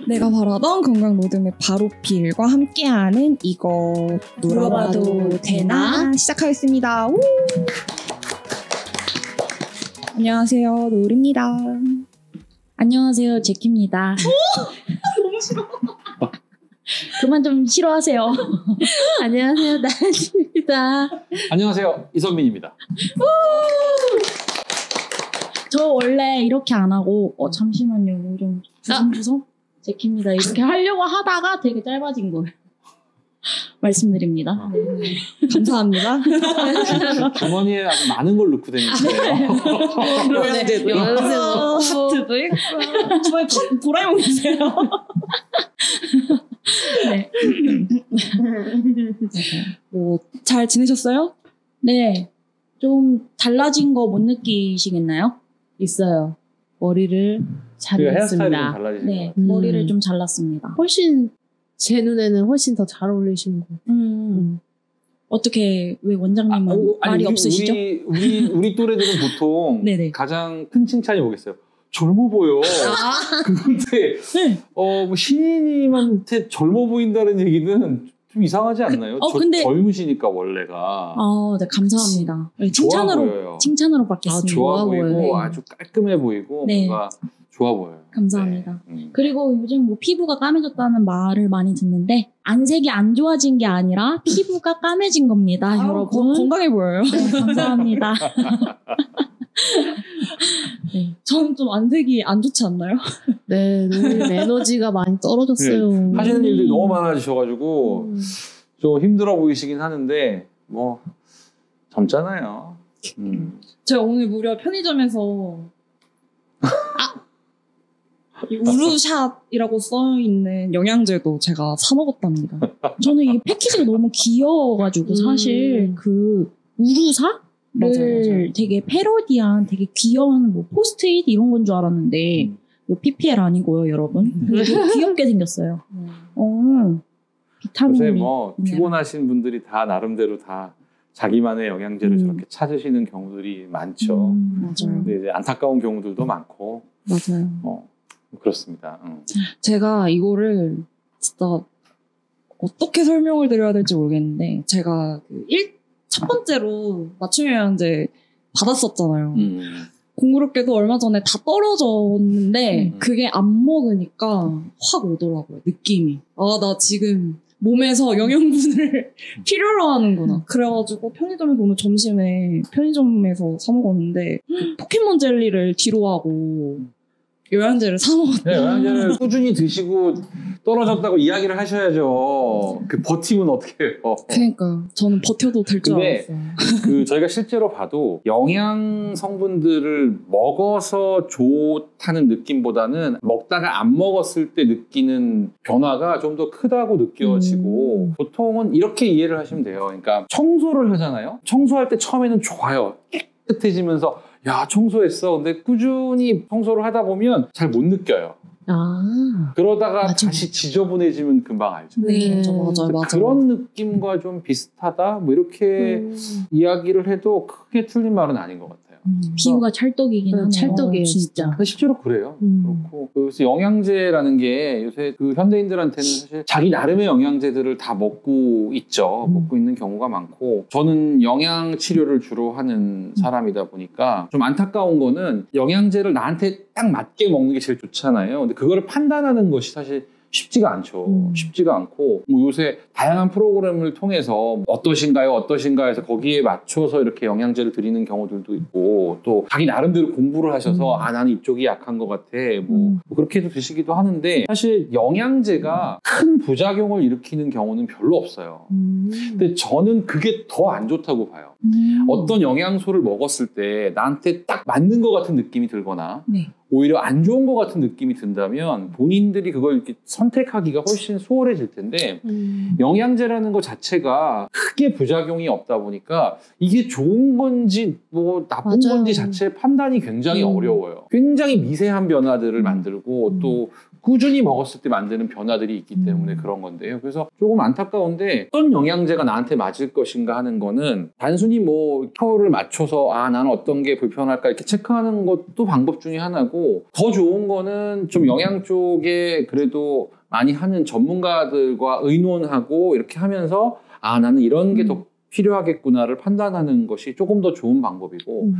내가 바라던 건강 로드맵 바로필과 함께하는 이거 물어봐도 되나? 시작하겠습니다. 우! 안녕하세요, 노을입니다. 안녕하세요, 제키입니다. 너무 싫어. 그만 좀 싫어하세요. 안녕하세요, 나연입니다. 안녕하세요, 이선민입니다. 저 원래 이렇게 안 하고 잠시만요, 뭐 좀 주섬주섬 제키입니다 이렇게 하려고 하다가 되게 짧아진 걸 말씀드립니다. 네. 감사합니다. 주머니에 아주 많은 걸 넣고 다니시네요. 영양제도 있고, 하트도 있고, 주머니 도라에몽이세요. 네. 뭐 잘 지내셨어요? 네, 좀 달라진 거 못 느끼시겠나요? 있어요. 머리를 헤어스타일이 좀 잘랐습니다. 달라지신 네, 것 같아요. 머리를 좀 잘랐습니다. 훨씬 제 눈에는 훨씬 더 잘 어울리시는 것 같아요. 어떻게 왜 원장님은 말이 없으시죠? 우리 또래들은 보통 네네. 가장 큰 칭찬이 뭐겠어요? 젊어 보여. 그런데 네. 뭐 신인님한테 젊어 보인다는 얘기는 좀 이상하지 않나요? 근데 젊으시니까 원래가. 네, 감사합니다. 좋아 보여요. 칭찬으로 받겠습니다. 좋아 보이고 보여요. 아주 깔끔해 보이고 네. 뭔가 좋아 보여요. 감사합니다. 네. 그리고 요즘 뭐 피부가 까매졌다는 말을 많이 듣는데 안색이 안 좋아진 게 아니라 피부가 까매진 겁니다, 여러분. 건강해 보여요. 네, 감사합니다. 네. 저는 좀 안색이 안 좋지 않나요? 네, 노을 에너지가 많이 떨어졌어요. 네. 하시는 일들이 너무 많아지셔가지고 좀 힘들어 보이시긴 하는데 뭐 젊잖아요. 제가 오늘 무려 편의점에서 이 우루샷이라고 써있는 영양제도 제가 사 먹었답니다. 저는 이 패키지가 너무 귀여워가지고 사실 그 우루사를 맞아요. 되게 패러디한 되게 귀여운 뭐 포스트잇 이런 건 줄 알았는데 이거 PPL 아니고요, 여러분. 되게 귀엽게 생겼어요. 비타민이 요새 뭐 피곤하신 분들이 다 나름대로 다 자기만의 영양제를 저렇게 찾으시는 경우들이 많죠. 맞아요. 근데 이제 안타까운 경우들도 많고. 맞아요. 그렇습니다. 제가 이거를 진짜 어떻게 설명을 드려야 될지 모르겠는데 제가 첫 번째로 맞춤 영양제 받았었잖아요. 공교롭게도 얼마 전에 다 떨어졌는데 그게 안 먹으니까 확 오더라고요, 느낌이. 나 지금 몸에서 영양분을 필요로 하는구나. 그래가지고 편의점에서 오늘 점심에 편의점에서 사 먹었는데 포켓몬 젤리를 뒤로 하고 영양제를 사 먹었어요. 네, 영양제를 꾸준히 드시고 떨어졌다고 이야기를 하셔야죠. 그 버티면 어떻게 해요? 그러니까 저는 버텨도 될 줄 알았어요. 저희가 실제로 봐도 영양 성분들을 먹어서 좋다는 느낌보다는 먹다가 안 먹었을 때 느끼는 변화가 좀 더 크다고 느껴지고 보통은 이렇게 이해를 하시면 돼요. 그러니까 청소를 하잖아요. 청소할 때 처음에는 좋아요. 깨끗해지면서 야, 청소했어. 근데 꾸준히 청소를 하다 보면 잘 못 느껴요. 그러다가 맞아. 다시 지저분해지면 금방 알죠. 네, 맞아요. 그런 느낌과 좀 비슷하다. 뭐 이렇게 이야기를 해도 크게 틀린 말은 아닌 것 같아요. 피부가 찰떡이긴 하네요. 찰떡이에요, 진짜. 근데 실제로 그래요. 그렇고 그래서 영양제라는 게 요새 그 현대인들한테는 사실 자기 나름의 영양제들을 다 먹고 있죠. 먹고 있는 경우가 많고 저는 영양 치료를 주로 하는 사람이다 보니까 좀 안타까운 거는 영양제를 나한테 딱 맞게 먹는 게 제일 좋잖아요. 근데 그거를 판단하는 것이 사실 쉽지가 않죠. 쉽지가 않고 뭐 요새 다양한 프로그램을 통해서 어떠신가요 해서 거기에 맞춰서 이렇게 영양제를 드리는 경우들도 있고 또 자기 나름대로 공부를 하셔서 나는 이쪽이 약한 것 같아 뭐 그렇게 해서 드시기도 하는데 사실 영양제가 큰 부작용을 일으키는 경우는 별로 없어요. 근데 저는 그게 더 안 좋다고 봐요. 어떤 영양소를 먹었을 때 나한테 딱 맞는 것 같은 느낌이 들거나 오히려 안 좋은 것 같은 느낌이 든다면 본인들이 그걸 이렇게 선택하기가 훨씬 수월해질 텐데 영양제라는 것 자체가 크게 부작용이 없다 보니까 이게 좋은 건지 뭐 나쁜 건지 자체 판단이 굉장히 어려워요. 굉장히 미세한 변화들을 만들고 또 꾸준히 먹었을 때 만드는 변화들이 있기 때문에 그런 건데요. 그래서 조금 안타까운데 어떤 영양제가 나한테 맞을 것인가 하는 거는 단순히 뭐 표를 맞춰서 나는 어떤 게 불편할까 이렇게 체크하는 것도 방법 중에 하나고, 더 좋은 거는 좀 영양 쪽에 그래도 많이 하는 전문가들과 의논하고 이렇게 하면서 나는 이런 게 더 필요하겠구나를 판단하는 것이 조금 더 좋은 방법이고,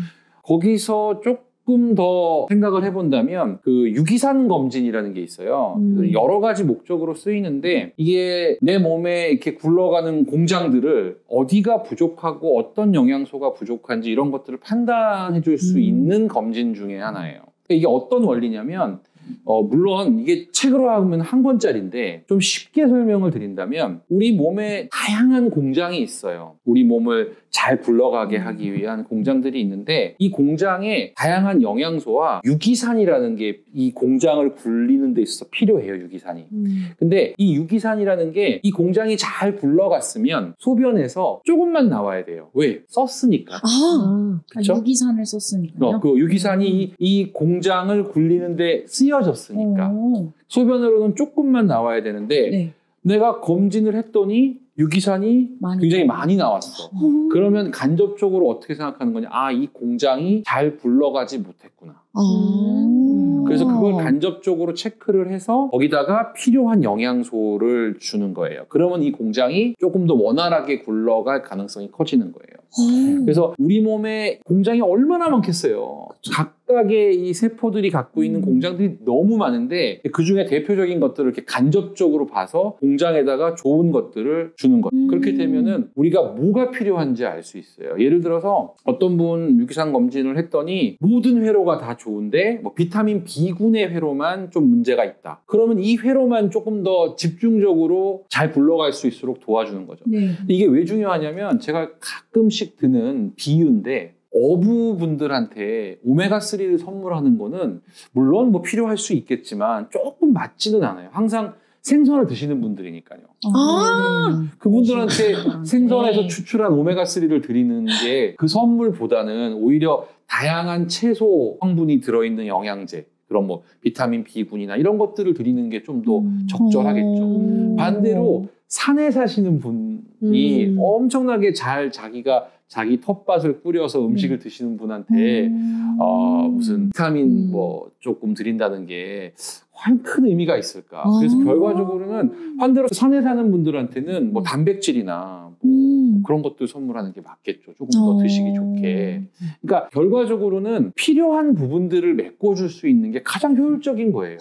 거기서 조금 더 생각을 해본다면 그 유기산 검진이라는 게 있어요. 여러 가지 목적으로 쓰이는데 이게 내 몸에 이렇게 굴러가는 공장들을 어디가 부족하고 어떤 영양소가 부족한지 이런 것들을 판단해 줄 수 있는 검진 중에 하나예요. 이게 어떤 원리냐면 물론 이게 책으로 하면 한 권짜리인데 좀 쉽게 설명을 드린다면 우리 몸에 다양한 공장이 있어요. 우리 몸을 잘 굴러가게 하기 위한 공장들이 있는데 이 공장에 다양한 영양소와 유기산이라는 게 이 공장을 굴리는 데 있어서 필요해요. 유기산이. 근데 이 유기산이라는 게 이 공장이 잘 굴러갔으면 소변에서 조금만 나와야 돼요. 왜? 썼으니까. 그쵸? 유기산을 썼으니까요. 그 유기산이 이 공장을 굴리는데 쓰여졌으니까 소변으로는 조금만 나와야 되는데 네. 내가 검진을 했더니 유기산이 굉장히 많이 나왔어. 그러면 간접적으로 어떻게 생각하는 거냐? 이 공장이 잘 굴러가지 못했구나. 그래서 그걸 간접적으로 체크를 해서 거기다가 필요한 영양소를 주는 거예요. 그러면 이 공장이 조금 더 원활하게 굴러갈 가능성이 커지는 거예요. 그래서 우리 몸에 공장이 얼마나 많겠어요. 각각의 이 세포들이 갖고 있는 공장들이 너무 많은데 그 중에 대표적인 것들을 이렇게 간접적으로 봐서 공장에다가 좋은 것들을 주는 것. 그렇게 되면은 우리가 뭐가 필요한지 알 수 있어요. 예를 들어서 어떤 분 유기산 검진을 했더니 모든 회로가 다 좋은데 뭐 비타민 B군의 회로만 좀 문제가 있다. 그러면 이 회로만 조금 더 집중적으로 잘 굴러갈 수 있도록 도와주는 거죠. 네. 이게 왜 중요하냐면 제가 가끔씩 드는 비유인데 어부분들한테 오메가3를 선물하는 거는 물론 뭐 필요할 수 있겠지만 조금 맞지는 않아요. 항상 생선을 드시는 분들이니까요. 그분들한테 생선에서 추출한 오메가3를 드리는 게 그 선물보다는 오히려 다양한 채소 성분이 들어있는 영양제, 그런 뭐 비타민 B군이나 이런 것들을 드리는 게 좀 더 적절하겠죠. 반대로 산에 사시는 분이 엄청나게 잘 자기 텃밭을 꾸려서 음식을 드시는 분한테 무슨 비타민 뭐 조금 드린다는 게 과연 큰 의미가 있을까? 그래서 결과적으로는 반대로 산에 사는 분들한테는 뭐 단백질이나 뭐 그런 것들 선물하는 게 맞겠죠. 조금 더 드시기 좋게. 그러니까 결과적으로는 필요한 부분들을 메꿔줄 수 있는 게 가장 효율적인 거예요.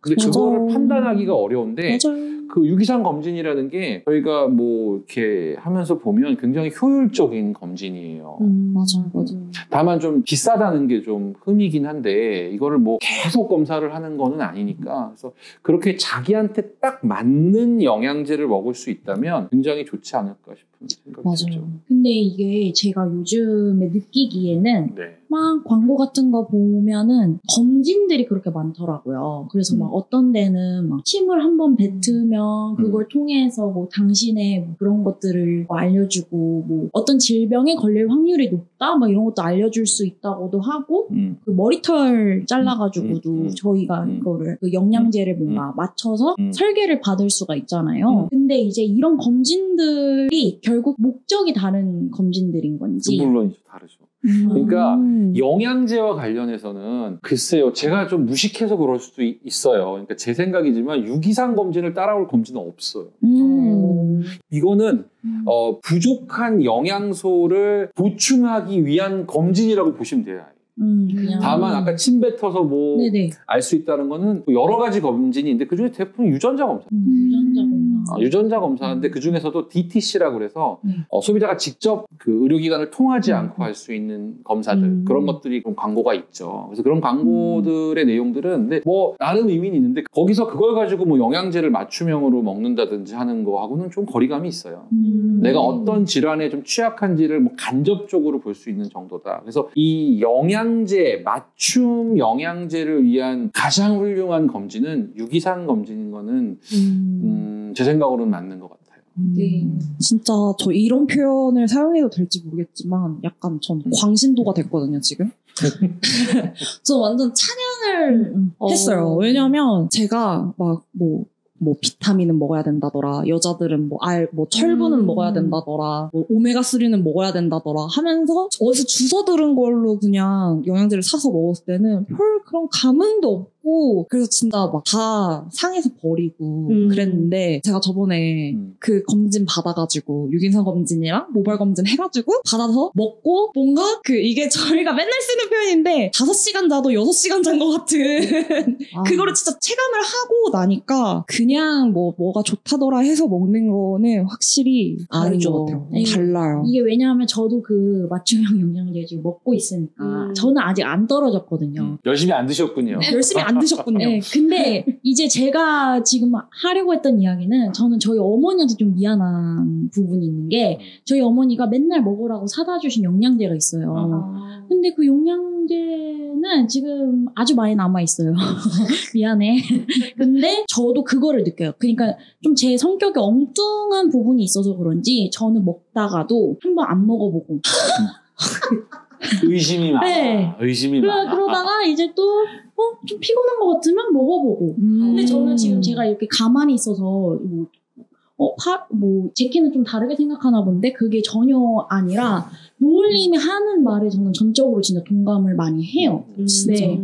근데 그거를 판단하기가 어려운데 그 유기산 검진이라는 게 저희가 뭐 이렇게 하면서 보면 굉장히 효율적인 검진이에요. 맞아요. 다만 좀 비싸다는 게 좀 흠이긴 한데 이거를 뭐 계속 검사를 하는 거는 아니니까 그래서 그렇게 자기한테 딱 맞는 영양제를 먹을 수 있다면 굉장히 좋지 않을까 싶은 생각이 들죠. 근데 이게 제가 요즘에 느끼기에는 네. 막 광고 같은 거 보면은 검진들이 그렇게 많더라고요. 그래서 막 어떤 데는 막 침을 한번 뱉으면 그걸 통해서 뭐 당신의 뭐 그런 것들을 뭐 알려주고 뭐 어떤 질병에 걸릴 확률이 높다 막 이런 것도 알려줄 수 있다고도 하고 그 머리털 잘라가지고도 저희가 이거를 그 영양제를 뭔가 맞춰서 설계를 받을 수가 있잖아요. 근데 이제 이런 검진들이 결국 목적이 다른 검진들인 건지 물론 다르죠. 그러니까 영양제와 관련해서는 글쎄요, 제가 좀 무식해서 그럴 수도 있어요. 그러니까 제 생각이지만 유기산 검진을 따라올 검진은 없어요. 이거는 부족한 영양소를 보충하기 위한 검진이라고 보시면 돼요. 다만 아까 침 뱉어서 뭐 알 수 있다는 거는 여러 가지 검진이 있는데 그중에 대부분 유전자 검사. 유전자 검사인데 그 중에서도 DTC라고 그래서 소비자가 직접 그 의료기관을 통하지 않고 할 수 있는 검사들 그런 것들이 좀 광고가 있죠. 그래서 그런 광고들의 내용들은 근데 뭐 나름 의미는 있는데 거기서 그걸 가지고 뭐 영양제를 맞춤형으로 먹는다든지 하는 거하고는 좀 거리감이 있어요. 내가 어떤 질환에 좀 취약한지를 뭐 간접적으로 볼 수 있는 정도다. 그래서 이 영양제, 맞춤 영양제를 위한 가장 훌륭한 검진은 유기산 검진인 거는 제 생각으로는 맞는 것 같아요. 진짜 저 이런 표현을 사용해도 될지 모르겠지만 약간 전 광신도가 됐거든요, 지금. 저 완전 찬양을 했어요. 왜냐면 제가 막 뭐 비타민은 먹어야 된다더라. 여자들은 뭐 철분은 먹어야 된다더라. 뭐 오메가3는 먹어야 된다더라. 하면서 어디서 주워 들은 걸로 그냥 영양제를 사서 먹었을 때는 별 그런 감흥도 없고 그래서 진짜 막 다 상해서 버리고 그랬는데 제가 저번에 그 검진 받아가지고 유기농 검진이랑 모발 검진 해가지고 받아서 먹고 뭔가 이게 저희가 맨날 쓰는 표현인데 5시간 자도 6시간 잔 것 같은 그거를 진짜 체감을 하고 나니까 그냥 뭐가 좋다더라 해서 먹는 거는 확실히 아닌 것 같아요. 달라요. 이게 왜냐하면 저도 그 맞춤형 영양제 지금 먹고 있으니까 저는 아직 안 떨어졌거든요. 열심히 안 드셨군요. 네, 열심히 안 드셨군요. 네, 근데 이제 제가 지금 하려고 했던 이야기는 저는 저희 어머니한테 좀 미안한 부분이 있는 게 저희 어머니가 맨날 먹으라고 사다 주신 영양제가 있어요. 근데 그 영양제는 지금 아주 많이 남아있어요. 미안해. 근데 저도 그거를 느껴요. 그러니까 좀 제 성격이 엉뚱한 부분이 있어서 그런지 저는 먹다가도 한번 안 먹어보고 의심이 많아. 네. 의심이 많아. 그러다가 이제 또 좀 피곤한 것 같으면 먹어보고. 근데 저는 지금 제가 이렇게 가만히 있어서 제키는 좀 다르게 생각하나 본데 그게 전혀 아니라 노을님이 하는 말에 저는 전적으로 진짜 동감을 많이 해요. 네.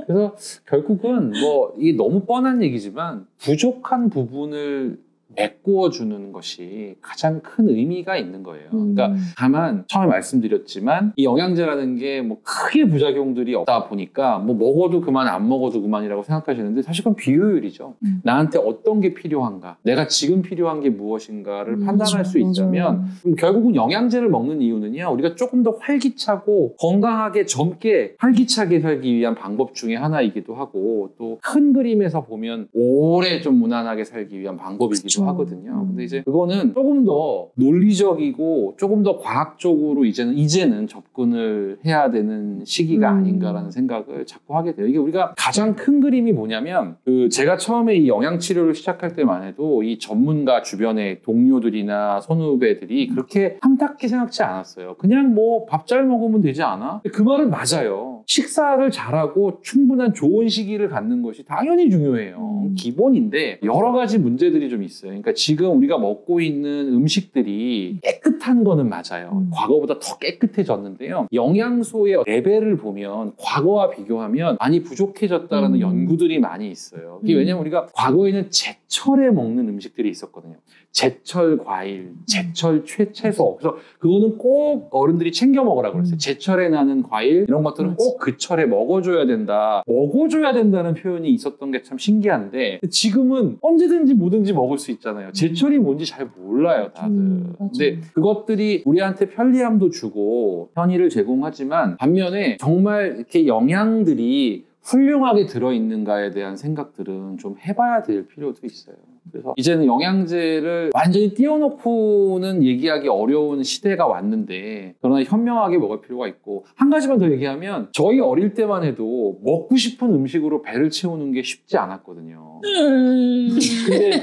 그래서 결국은 이게 너무 뻔한 얘기지만 부족한 부분을 메꾸어 주는 것이 가장 큰 의미가 있는 거예요. 그러니까 다만 처음에 말씀드렸지만 이 영양제라는 게 크게 부작용들이 없다 보니까 먹어도 그만 안 먹어도 그만이라고 생각하시는데 사실 그건 비효율이죠. 나한테 어떤 게 필요한가, 내가 지금 필요한 게 무엇인가를 판단할 수 있다면 결국은 영양제를 먹는 이유는요, 우리가 조금 더 활기차고 건강하게 젊게 활기차게 살기 위한 방법 중에 하나이기도 하고 또 큰 그림에서 보면 오래 좀 무난하게 살기 위한 방법이기도 하거든요. 근데 이제 그거는 조금 더 논리적이고 조금 더 과학적으로 이제는 접근을 해야 되는 시기가 아닌가라는 생각을 자꾸 하게 돼요. 이게 우리가 가장 큰 그림이 뭐냐면 제가 처음에 이 영양치료를 시작할 때만 해도 이 전문가 주변의 동료들이나 선후배들이 그렇게 탐탁히 생각지 않았어요. 그냥 밥 잘 먹으면 되지 않아? 그 말은 맞아요. 식사를 잘하고 충분한 좋은 시기를 갖는 것이 당연히 중요해요. 기본인데 여러 가지 문제들이 좀 있어요. 그러니까 지금 우리가 먹고 있는 음식들이 깨끗한 거는 맞아요. 과거보다 더 깨끗해졌는데요. 영양소의 레벨을 보면 과거와 비교하면 많이 부족해졌다는 연구들이 많이 있어요. 이게 왜냐면 우리가 과거에는 제철에 먹는 음식들이 있었거든요. 제철 과일, 제철 채소. 그래서 그거는 꼭 어른들이 챙겨 먹으라고 그랬어요. 제철에 나는 과일 이런 것들은 꼭 그 철에 먹어줘야 된다. 먹어줘야 된다는 표현이 있었던 게 참 신기한데 지금은 언제든지 뭐든지 먹을 수 있잖아요. 제철이 뭔지 잘 몰라요, 다들. 근데 그것들이 우리한테 편리함도 주고 편의를 제공하지만 반면에 정말 이렇게 영양들이 훌륭하게 들어있는가에 대한 생각들은 좀 해봐야 될 필요도 있어요. 그래서 이제는 영양제를 완전히 띄워놓고는 얘기하기 어려운 시대가 왔는데 그러나 현명하게 먹을 필요가 있고 한 가지만 더 얘기하면 저희 어릴 때만 해도 먹고 싶은 음식으로 배를 채우는 게 쉽지 않았거든요. 근데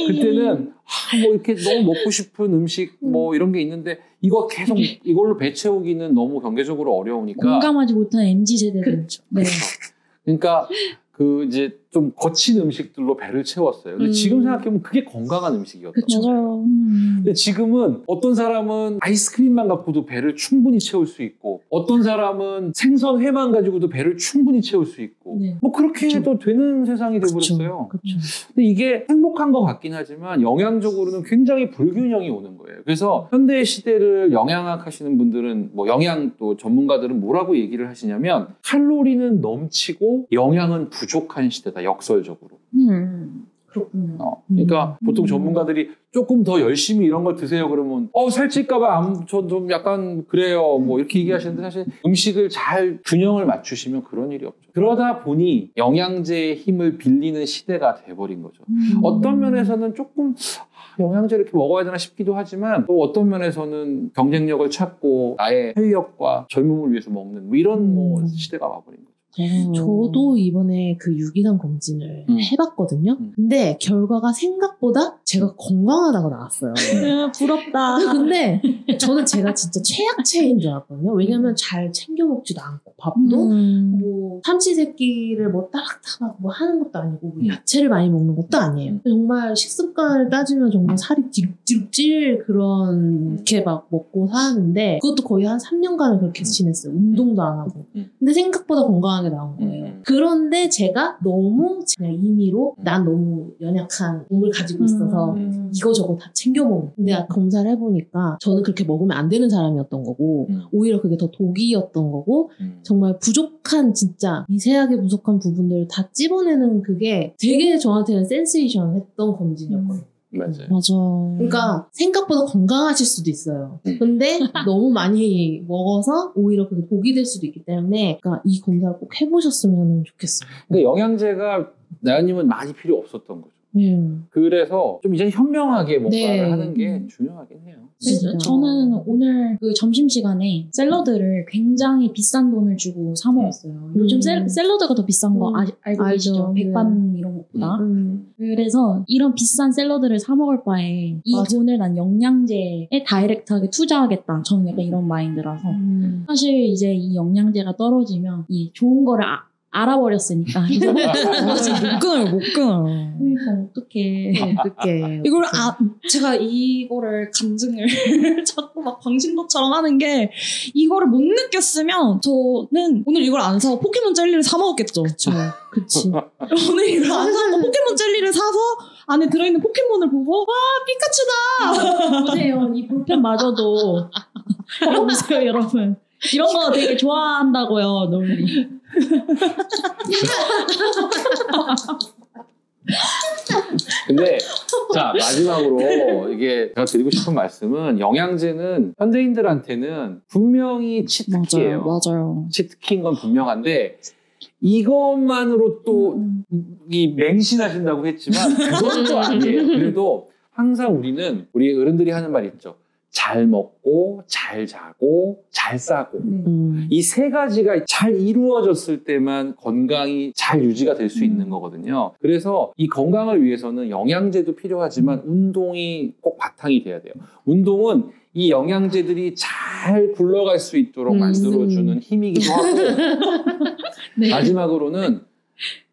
그때는 이렇게 너무 먹고 싶은 음식 이런 게 있는데 이거 계속 이걸로 배 채우기는 너무 경제적으로 어려우니까 공감하지 못한 MZ세대들. 그렇죠. 네. 그러니까 이제 좀 거친 음식들로 배를 채웠어요. 근데 지금 생각해보면 그게 건강한 음식이었거든요. 맞아요. 근데 지금은 어떤 사람은 아이스크림만 갖고도 배를 충분히 채울 수 있고 어떤 사람은 생선 회만 가지고도 배를 충분히 채울 수 있고 그렇게 해도 되는 세상이 돼버렸어요. 근데 이게 행복한 것 같긴 하지만 영양적으로는 굉장히 불균형이 오는 거예요. 그래서 현대 시대를 영양학 하시는 분들은 영양 또 전문가들은 뭐라고 얘기를 하시냐면 칼로리는 넘치고 영양은 부족한 시대다. 역설적으로. 그렇군요. 그러니까 보통 전문가들이 조금 더 열심히 이런 걸 드세요 그러면 살찔까봐 저 좀 약간 그래요 이렇게 얘기하시는데 사실 음식을 잘 균형을 맞추시면 그런 일이 없죠. 그러다 보니 영양제의 힘을 빌리는 시대가 돼버린 거죠. 어떤 면에서는 조금 영양제 이렇게 먹어야 되나 싶기도 하지만 또 어떤 면에서는 경쟁력을 찾고 나의 활력과 젊음을 위해서 먹는 이런 시대가 와버린 거죠. 저도 이번에 그 유기산 검진을 해봤거든요. 근데 결과가 생각보다 제가 건강하다고 나왔어요. 부럽다. 근데 저는 제가 진짜 최악체인 줄 알았거든요. 왜냐면 잘 챙겨 먹지도 않고 밥도 뭐 삼시세끼를 뭐 따박따박 뭐 하는 것도 아니고 뭐 야채를 많이 먹는 것도 아니에요. 정말 식습관을 따지면 정말 살이 뒤룩뒤룩 찔 그런 게 막 먹고 살았는데 그것도 거의 한 3년간을 그렇게 지냈어요. 운동도 안 하고. 근데 생각보다 건강하게 나온 거예요. 그런데 제가 너무 그냥 임의로 난 너무 연약한 몸을 가지고 있어서 이거저거 다 챙겨 먹고. 근데 검사를 해보니까 저는 그렇게 먹으면 안 되는 사람이었던 거고 오히려 그게 더 독이었던 거고 정말 부족한 진짜 미세하게 부족한 부분들을 다 찝어내는 그게 되게 저한테는 센세이션 했던 검진이었거든요. 맞아요. 맞아. 그러니까 생각보다 건강하실 수도 있어요. 근데 너무 많이 먹어서 오히려 그게 독이 될 수도 있기 때문에 그러니까 이 검사를 꼭 해보셨으면 좋겠어요. 그러니까 영양제가 나연님은 많이 필요 없었던 거죠. 그래서 좀 이제 현명하게 뭔가를 하는 게 중요하겠네요. 진짜. 저는 오늘 그 점심시간에 샐러드를 굉장히 비싼 돈을 주고 사 먹었어요. 요즘 샐러드가 더 비싼 거 알고 계시죠? 백반 이런 것보다. 그래서 이런 비싼 샐러드를 사 먹을 바에 이 돈을 난 영양제에 다이렉트하게 투자하겠다. 저는 약간 이런 마인드라서. 사실 이제 이 영양제가 떨어지면 이 좋은 거를 알아버렸으니까. 이제 못 끊어요. 그러니까 어떡해. 이걸, 제가 이거를 간증을 자꾸 막 광신도처럼 하는 게, 이거를 못 느꼈으면, 저는 오늘 이걸 안 사고 포켓몬 젤리를 사 먹었겠죠. 그치. 오늘 이걸 안 사고 포켓몬 젤리를 사서, 안에 들어있는 포켓몬을 보고, 와, 피카츄다! 보세요. 이 볼펜마저도. 보세요, 여러분. 이런 거 되게 좋아한다고요, 논리. 근데 자 마지막으로 이게 제가 드리고 싶은 말씀은 영양제는 현대인들한테는 분명히 치트키예요. 맞아요. 치트키인 건 분명한데 이것만으로 또 이 맹신하신다고 했지만 그것도 아니에요. 그래도 항상 우리 어른들이 하는 말 있죠. 잘 먹고, 잘 자고, 잘 싸고. 이 세 가지가 잘 이루어졌을 때만 건강이 잘 유지가 될 수 있는 거거든요. 그래서 이 건강을 위해서는 영양제도 필요하지만 운동이 꼭 바탕이 돼야 돼요. 운동은 이 영양제들이 잘 굴러갈 수 있도록 만들어주는 힘이기도 하고 마지막으로는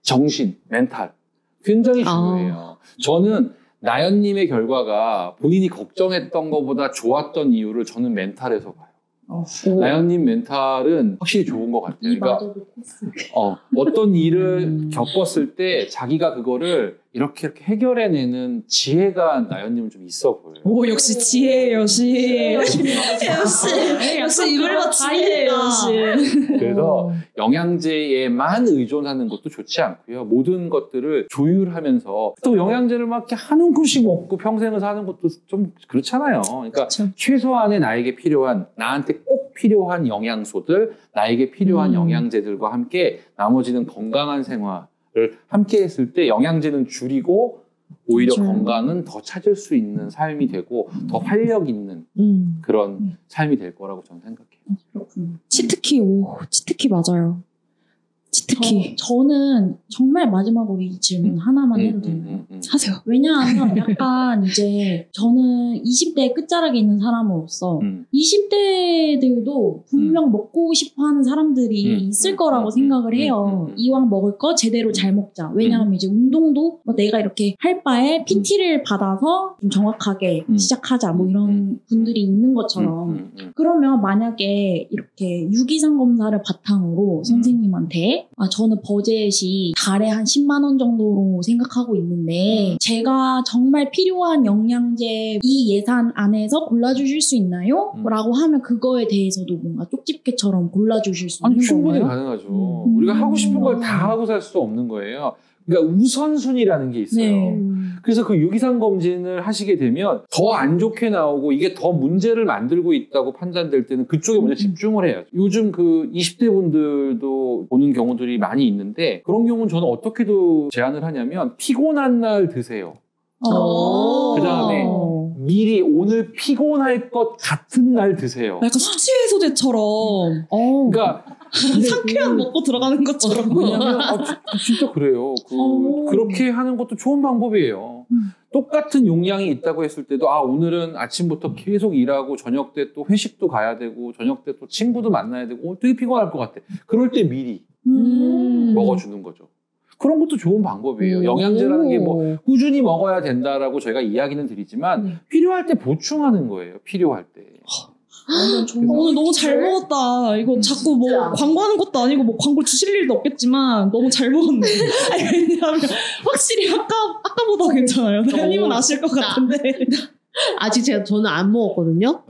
정신, 멘탈. 굉장히 중요해요. 저는 나연님의 결과가 본인이 걱정했던 것보다 좋았던 이유를 저는 멘탈에서 봐요. 나연님 멘탈은 확실히 좋은 것 같아요. 그러니까 어떤 일을 겪었을 때 자기가 그거를 이렇게 해결해내는 지혜가 나연님은 좀 있어 보여요. 오, 역시 지혜의 여신. 역시 이걸 봐, 지혜의 여신. 그래서 영양제에만 의존하는 것도 좋지 않고요. 모든 것들을 조율하면서 또 영양제를 막 이렇게 한 움큼씩 먹고 평생을 사는 것도 좀 그렇잖아요. 그러니까 최소한의 나에게 필요한, 나한테 꼭 필요한 영양소들, 나에게 필요한 영양제들과 함께 나머지는 건강한 생활 를 함께 했을 때 영양제는 줄이고 오히려 건강은 더 찾을 수 있는 삶이 되고 더 활력 있는 그런 삶이 될 거라고 저는 생각해요. 그렇군요. 치트키 맞아요. 치트키. 저는 정말 마지막으로 이 질문 하나만 해도 되나요? 하세요. 왜냐하면 약간 이제 저는 20대 끝자락에 있는 사람으로서 20대들도 분명 먹고 싶어 하는 사람들이 있을 거라고 생각을 해요. 이왕 먹을 거 제대로 잘 먹자. 왜냐하면 이제 운동도 뭐 내가 이렇게 할 바에 PT를 받아서 좀 정확하게 시작하자. 뭐 이런 분들이 있는 것처럼. 그러면 만약에 이렇게 유기산 검사를 바탕으로 선생님한테 저는 버젯이 달에 한 10만 원 정도로 생각하고 있는데 제가 정말 필요한 영양제 이 예산 안에서 골라주실 수 있나요? 라고 하면 그거에 대해서도 뭔가 쪽집게처럼 골라주실 수 있는 충분히 건가요? 가능하죠. 우리가 하고 싶은 걸 다 하고 살 수 없는 거예요. 그러니까 우선순위라는 게 있어요. 네. 그래서 그 유기산 검진을 하시게 되면 더 안 좋게 나오고 이게 더 문제를 만들고 있다고 판단될 때는 그쪽에 먼저 집중을 해야죠. 요즘 그 20대 분들도 보는 경우들이 많이 있는데 그런 경우는 저는 어떻게도 제안을 하냐면 피곤한 날 드세요. 그 다음에 미리 오늘 피곤할 것 같은 날 드세요. 약간 수치해소제처럼. 그러니까 상쾌한 먹고 들어가는 것처럼. 왜냐면 진짜 그래요. 그렇게 하는 것도 좋은 방법이에요. 똑같은 용량이 있다고 했을 때도 오늘은 아침부터 계속 일하고 저녁 때 또 회식도 가야 되고 저녁 때 또 친구도 만나야 되고 되게 피곤할 것 같아. 그럴 때 미리 먹어주는 거죠. 그런 것도 좋은 방법이에요. 영양제라는 게 뭐 꾸준히 먹어야 된다라고 저희가 이야기는 드리지만 필요할 때 보충하는 거예요. 필요할 때. 오늘 너무 잘 먹었다. 이거 자꾸 뭐 광고하는 것도 아니고 뭐 광고 주실 일도 없겠지만 너무 잘 먹었네. 아니, 왜냐하면 확실히 아까보다 괜찮아요. 대표님은 아실 것 같은데. 아직 저는 안 먹었거든요.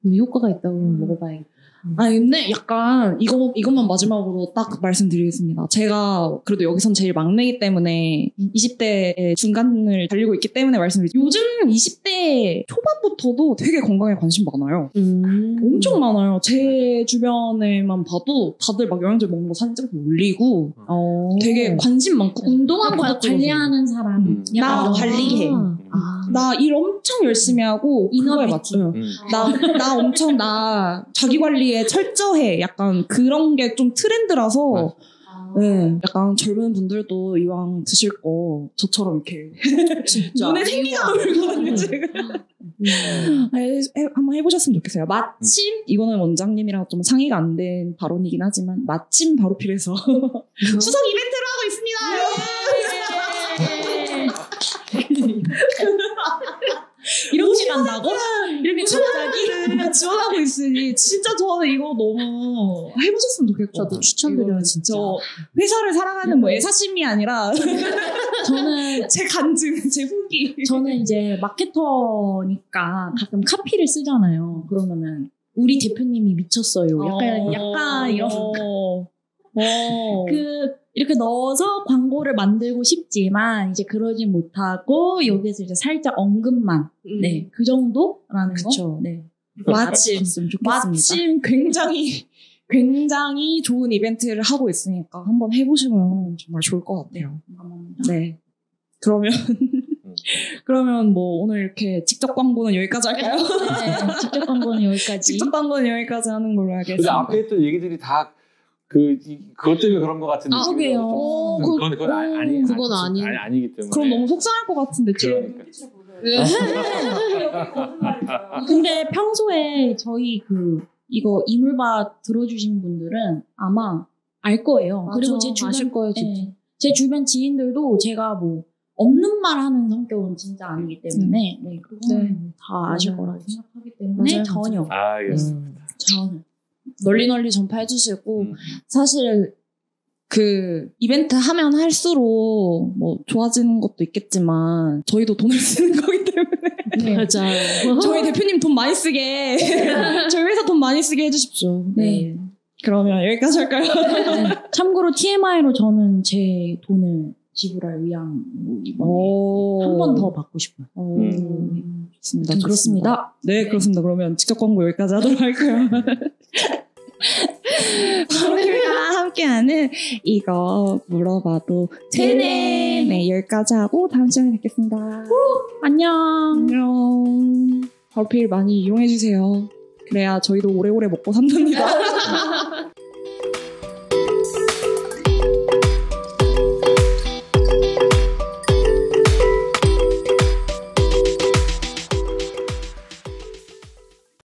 효과가 있다고 먹어봐야겠다. 근데 약간 이것만 마지막으로 딱 말씀드리겠습니다. 제가 그래도 여기선 제일 막내이기 때문에 20대의 중간을 달리고 있기 때문에 말씀드리죠. 요즘 20대 초반부터도 되게 건강에 관심 많아요. 엄청 많아요. 제 주변에만 봐도 다들 막 영양제 먹는 거 사진 찍고 올리고 되게 관심 많고 운동한 거 관리하는 사람 나 관리해. 나 일 엄청 열심히 하고 그거에 맞죠. 나 자기 관리에 철저해. 약간 그런 게 좀 트렌드라서 네, 약간 젊은 분들도 이왕 드실 거 저처럼 이렇게 진짜 눈에 생기가 돌거든요. 제가 한번 해보셨으면 좋겠어요. 마침 이거는 원장님이랑 좀 상의가 안 된 발언이긴 하지만 마침 바로 필요해서 추석 이벤트를 하고 있습니다. 이렇게 간다고? 이렇게 갑자기 지원하고 있으니 진짜 저는 이거 너무 해보셨으면 좋겠고 저도 추천드려요. 진짜 회사를 사랑하는 뭐 애사심이 아니라 저는 제 간증, 제 후기. 저는 이제 마케터니까 가끔 카피를 쓰잖아요. 그러면은 우리 대표님이 미쳤어요. 약간 이런 이렇게 넣어서 광고를 만들고 싶지만 이제 그러진 못하고 여기서 이제 살짝 언급만 네, 그 정도라는 거. 네. 마침 굉장히 좋은 이벤트를 하고 있으니까 한번 해보시면 정말 좋을 것 같아요. 네. 그러면 뭐 오늘 이렇게 직접 광고는 여기까지 할까요? 네, 직접 광고는 여기까지. 직접 광고는 여기까지 하는 걸로 하겠습니다. 근데 앞에 했던 얘기들이 다 그것 때문에 그런 것 같은 느낌이에요. 그건 아니기 때문에. 그럼 너무 속상할 것 같은데. 그러니까. 근데 평소에 저희 이거 이물밭 들어주신 분들은 아마 알 거예요. 맞아, 그리고 제 주변 아실 거예요, 진짜. 네, 제 주변 지인들도 제가 뭐 없는 말 하는 성격은 진짜 아니기 때문에 그거는 다 아실 거라고 생각하기 때문에 맞아요. 전혀 알겠습니다. 전혀 널리 전파해주시고 사실 그 이벤트 하면 할수록 뭐 좋아지는 것도 있겠지만 저희도 돈을 쓰는 거기 때문에 맞아요. 저희 대표님 돈 많이 쓰게 저희 회사 돈 많이 쓰게 해주십시오. 네. 그러면 여기까지 할까요? 네. 참고로 TMI로 저는 제 돈을 지불할 의향으로 이번에 한 번 더 받고 싶어요. 좋습니다. 그렇습니다. 네, 그렇습니다. 그러면 직접 광고 여기까지 하도록 할까요? 바로킴과 함께하는 이거 물어봐도 되네. 네, 여기까지 하고 다음 시간에 뵙겠습니다. 안녕. 바로필 많이 이용해주세요. 그래야 저희도 오래오래 먹고 산답니다.